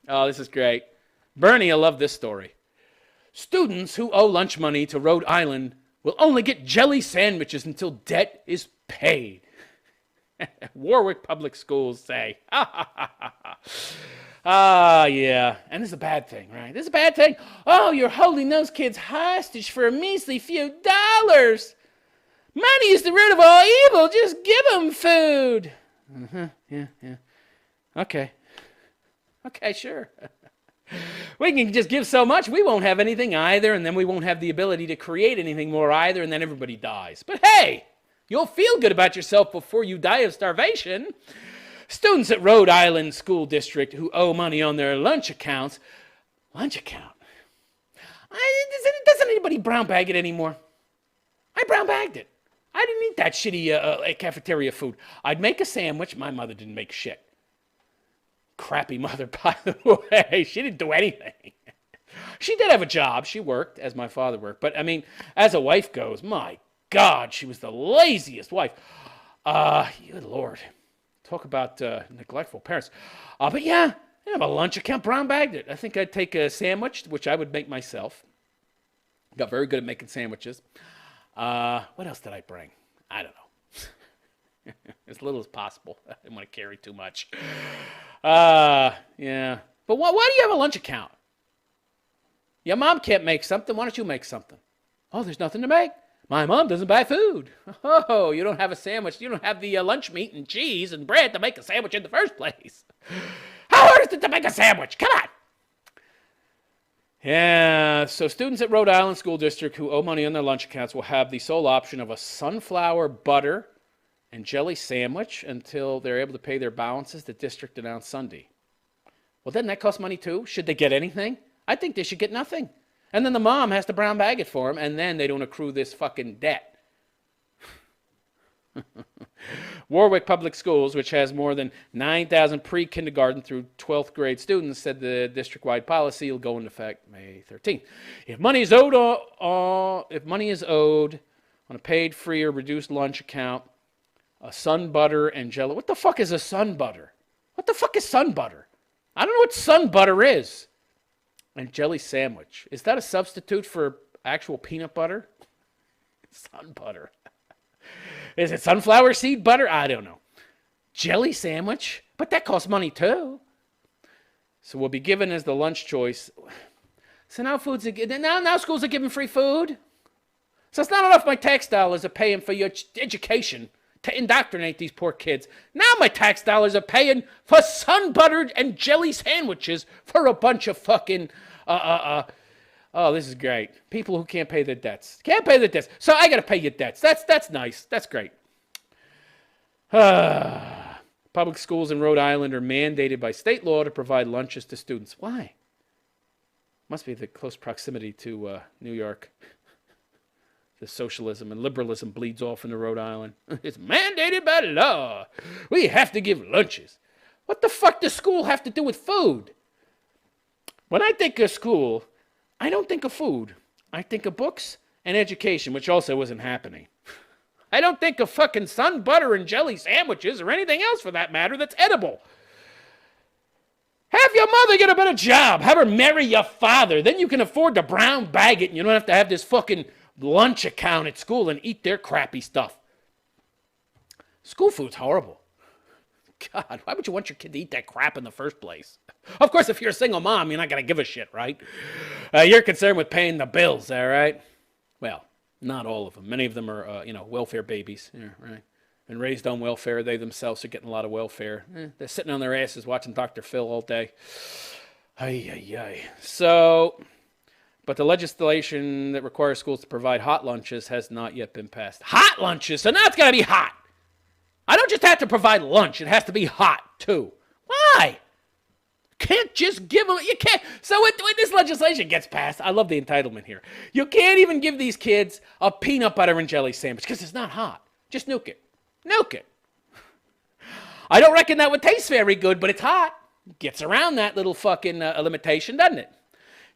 Oh, this is great. Bernie, I love this story. Students who owe lunch money to Rhode Island will only get jelly sandwiches until debt is paid. Warwick Public Schools say. Yeah. And this is a bad thing, right? This is a bad thing. Oh, you're holding those kids hostage for a measly few dollars. Money is the root of all evil. Just give them food. Yeah. Okay, sure. We can just give so much, we won't have anything either, and then we won't have the ability to create anything more either, and then everybody dies. But hey, you'll feel good about yourself before you die of starvation. Students at Rhode Island School District who owe money on their lunch accounts. Lunch account? Doesn't anybody brown bag it anymore? I brown bagged it. I didn't eat that shitty cafeteria food. I'd make a sandwich. My mother didn't make shit. Crappy mother, by the way. She didn't do anything. She did have a job. She worked as my father worked. But, I mean, as a wife goes, my God, she was the laziest wife. Good Lord. Talk about neglectful parents. But, yeah, I have a lunch account, brown bagged it. I think I'd take a sandwich, which I would make myself. Got very good at making sandwiches. What else did I bring? I don't know. As little as possible. I didn't want to carry too much. Yeah. But why do you have a lunch account? Your mom can't make something. Why don't you make something? Oh, there's nothing to make. My mom doesn't buy food. Oh, you don't have a sandwich. You don't have the lunch meat and cheese and bread to make a sandwich in the first place. How hard is it to make a sandwich? Come on. Yeah, so students at Rhode Island School District who owe money on their lunch accounts will have the sole option of a sunflower butter and jelly sandwich until they're able to pay their balances, the district announced Sunday. Well, doesn't that cost money too? Should they get anything? I think they should get nothing. And then the mom has to brown bag it for them, and then they don't accrue this fucking debt. Warwick Public Schools, which has more than 9,000 pre-kindergarten through 12th grade students, said the district-wide policy will go into effect May 13th. If money is owed on a paid, free, or reduced lunch account, a sun butter and jelly. What the fuck is a sun butter? What the fuck is sun butter? I don't know what sun butter is. And jelly sandwich. Is that a substitute for actual peanut butter? Sun butter. Is it sunflower seed butter? I don't know. Jelly sandwich? But that costs money too. So we'll be given as the lunch choice. So now now schools are giving free food. So it's not enough my tax dollars are paying for your education to indoctrinate these poor kids. Now my tax dollars are paying for sun buttered and jelly sandwiches for a bunch of fucking oh, this is great. People who can't pay their debts. Can't pay their debts. So I got to pay your debts. That's nice. That's great. Public schools in Rhode Island are mandated by state law to provide lunches to students. Why? Must be the close proximity to New York. The socialism and liberalism bleeds off into Rhode Island. It's mandated by law. We have to give lunches. What the fuck does school have to do with food? When I think of school, I don't think of food. I think of books and education, which also isn't happening. I don't think of fucking sun butter and jelly sandwiches or anything else for that matter that's edible. Have your mother get a better job. Have her marry your father. Then you can afford to brown bag it and you don't have to have this fucking lunch account at school and eat their crappy stuff. School food's horrible. God, why would you want your kid to eat that crap in the first place? Of course, if you're a single mom, you're not going to give a shit, right? You're concerned with paying the bills, all right? Well, not all of them. Many of them are, welfare babies, right? And raised on welfare. They themselves are getting a lot of welfare. They're sitting on their asses watching Dr. Phil all day. So, but the legislation that requires schools to provide hot lunches has not yet been passed. Hot lunches? So now it's got to be hot. I don't just have to provide lunch. It has to be hot, too. Why? Can't just give them... You can't... So when this legislation gets passed, I love the entitlement here. You can't even give these kids a peanut butter and jelly sandwich because it's not hot. Just nuke it. Nuke it. I don't reckon that would taste very good, but it's hot. Gets around that little fucking limitation, doesn't it?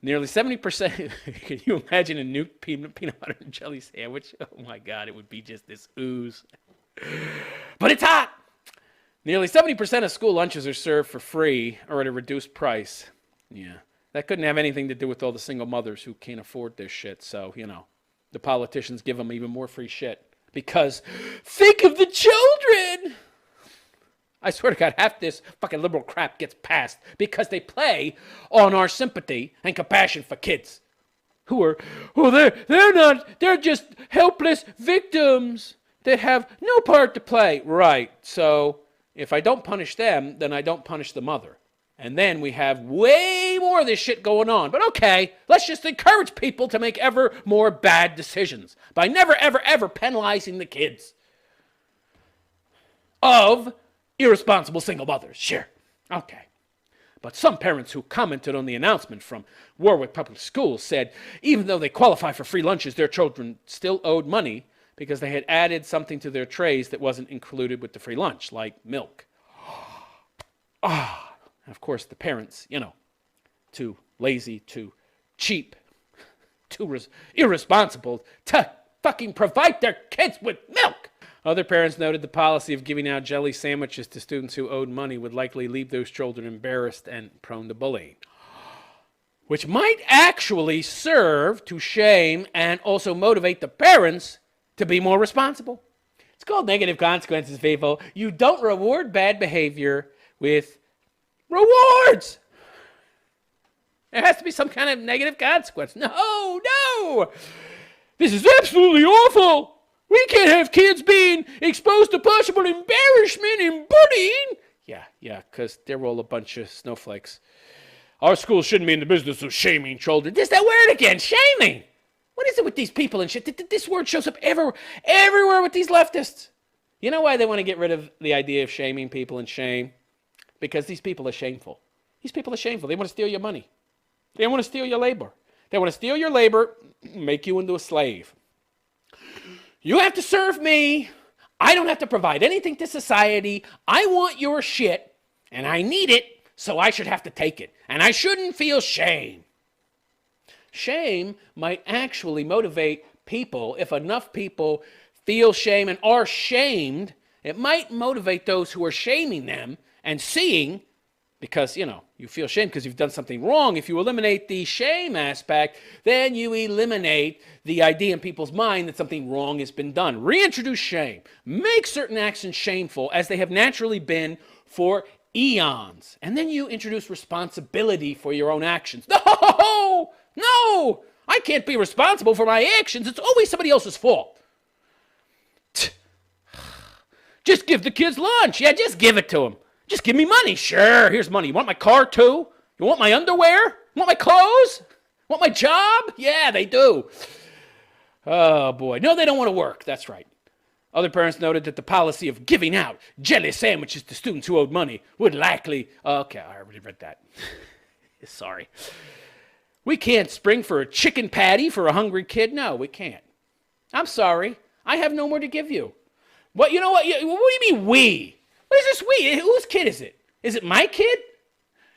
Nearly 70%... Can you imagine a nuked peanut butter and jelly sandwich? Oh, my God. It would be just this ooze. But it's hot. Nearly 70% of school lunches are served for free or at a reduced price. Yeah. That couldn't have anything to do with all the single mothers who can't afford this shit. So, the politicians give them even more free shit. Because think of the children. I swear to God, half this fucking liberal crap gets passed because they play on our sympathy and compassion for kids. They're just helpless victims that have no part to play. Right. So if I don't punish them, then I don't punish the mother. And then we have way more of this shit going on. But okay, let's just encourage people to make ever more bad decisions by never, ever, ever penalizing the kids of irresponsible single mothers. Sure. Okay. But some parents who commented on the announcement from Warwick Public Schools said even though they qualify for free lunches, their children still owed money because they had added something to their trays that wasn't included with the free lunch, like milk. Of course, the parents, too lazy, too cheap, too irresponsible to fucking provide their kids with milk. Other parents noted the policy of giving out jelly sandwiches to students who owed money would likely leave those children embarrassed and prone to bullying, which might actually serve to shame and also motivate the parents to be more responsible. It's called negative consequences, people. You don't reward bad behavior with rewards. There has to be some kind of negative consequence. No. This is absolutely awful. We can't have kids being exposed to possible embarrassment and bullying. Yeah, because they're all a bunch of snowflakes. Our school shouldn't be in the business of shaming children. There's that word again, shaming. What is it with these people and shit? This word shows up everywhere with these leftists. You know why they want to get rid of the idea of shaming people and shame? Because these people are shameful. These people are shameful. They want to steal your money. They want to steal your labor. They want to steal your labor, make you into a slave. You have to serve me. I don't have to provide anything to society. I want your shit, and I need it, so I should have to take it. And I shouldn't feel shame. Shame might actually motivate people. If enough people feel shame and are shamed, it might motivate those who are shaming them and seeing, because, you feel shame because you've done something wrong. If you eliminate the shame aspect, then you eliminate the idea in people's mind that something wrong has been done. Reintroduce shame. Make certain actions shameful as they have naturally been for eons. And then you introduce responsibility for your own actions. No! I can't be responsible for my actions. It's always somebody else's fault. Just give the kids lunch. Yeah, just give it to them. Just give me money. Sure, here's money. You want my car too? You want my underwear? You want my clothes? Want my job? Yeah, they do. Oh, boy. No, they don't want to work. That's right. Other parents noted that the policy of giving out jelly sandwiches to students who owed money would likely... Okay, I already read that. Sorry. We can't spring for a chicken patty for a hungry kid. No, we can't. I'm sorry. I have no more to give you. What? You know what? What do you mean we? What is this we? Whose kid is it? Is it my kid?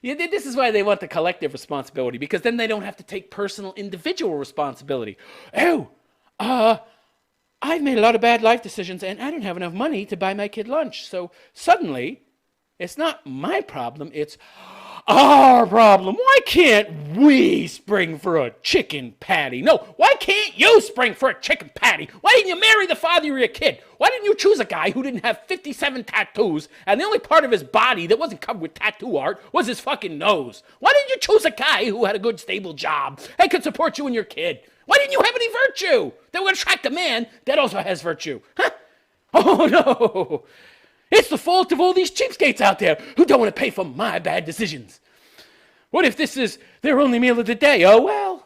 Yeah, this is why they want the collective responsibility, because then they don't have to take personal, individual responsibility. I've made a lot of bad life decisions, and I don't have enough money to buy my kid lunch. So suddenly, it's not my problem, it's our problem. Why can't we spring for a chicken patty? No, why can't you spring for a chicken patty? Why didn't you marry the father of your kid? Why didn't you choose a guy who didn't have 57 tattoos and the only part of his body that wasn't covered with tattoo art was his fucking nose? Why didn't you choose a guy who had a good, stable job and could support you and your kid? Why didn't you have any virtue that would attract a man that also has virtue? Huh? Oh, no. It's the fault of all these cheapskates out there who don't want to pay for my bad decisions. What if this is their only meal of the day? Oh, well.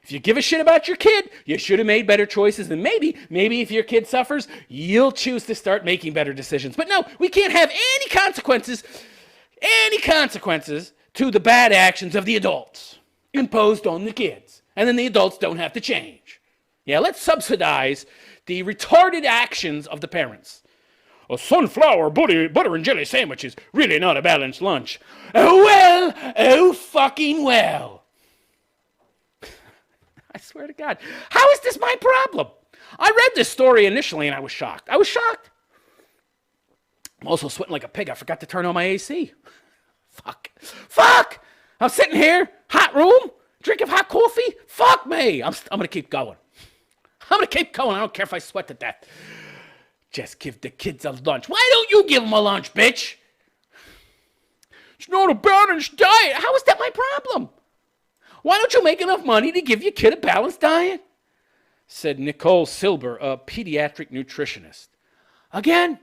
If you give a shit about your kid, you should have made better choices. And maybe if your kid suffers, you'll choose to start making better decisions. But no, we can't have any consequences to the bad actions of the adults imposed on the kids. And then the adults don't have to change. Yeah, let's subsidize the retarded actions of the parents. A sunflower butter and jelly sandwich is really not a balanced lunch. Oh fucking well. I swear to God. How is this my problem? I read this story initially and I was shocked. I'm also sweating like a pig. I forgot to turn on my AC. Fuck. I'm sitting here, hot room, drinking hot coffee. Fuck me. I'm going to keep going. I'm going to keep going. I don't care if I sweat to death. Just give the kids a lunch. Why don't you give them a lunch, bitch? It's not a balanced diet. How is that my problem? Why don't you make enough money to give your kid a balanced diet? Said Nicole Silber, a pediatric nutritionist. Again,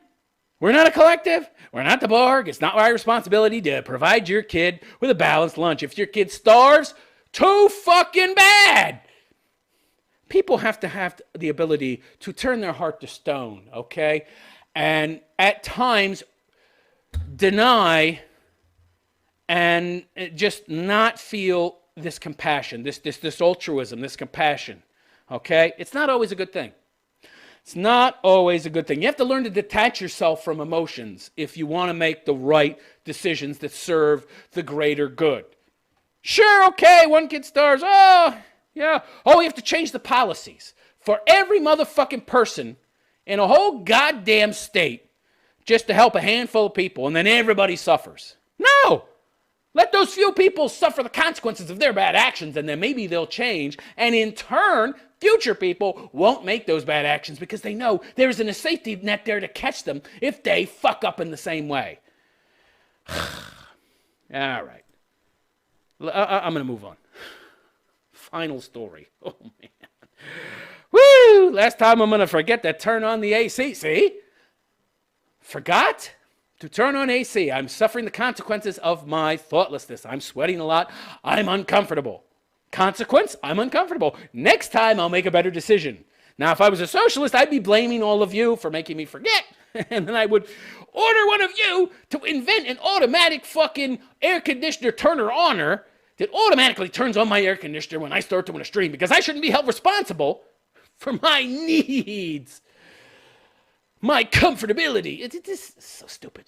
we're not a collective. We're not the Borg. It's not my responsibility to provide your kid with a balanced lunch. If your kid starves, too fucking bad. People have to have the ability to turn their heart to stone, okay? And at times deny and just not feel this compassion, this altruism, this compassion, okay? It's not always a good thing. It's not always a good thing. You have to learn to detach yourself from emotions if you want to make the right decisions that serve the greater good. Sure, okay, one kid starves. Oh, yeah. Oh, we have to change the policies for every motherfucking person in a whole goddamn state just to help a handful of people, and then everybody suffers. No! Let those few people suffer the consequences of their bad actions, and then maybe they'll change, and in turn, future people won't make those bad actions because they know there's a safety net there to catch them if they fuck up in the same way. All right. I'm going to move on. Final story. Oh, man. Woo! Last time I'm going to forget to turn on the AC. See? Forgot to turn on AC. I'm suffering the consequences of my thoughtlessness. I'm sweating a lot. I'm uncomfortable. Consequence, I'm uncomfortable. Next time, I'll make a better decision. Now, if I was a socialist, I'd be blaming all of you for making me forget. And then I would order one of you to invent an automatic fucking air conditioner turner-oner that automatically turns on my air conditioner when I start doing a stream, because I shouldn't be held responsible for my needs, my comfortability. It is so stupid.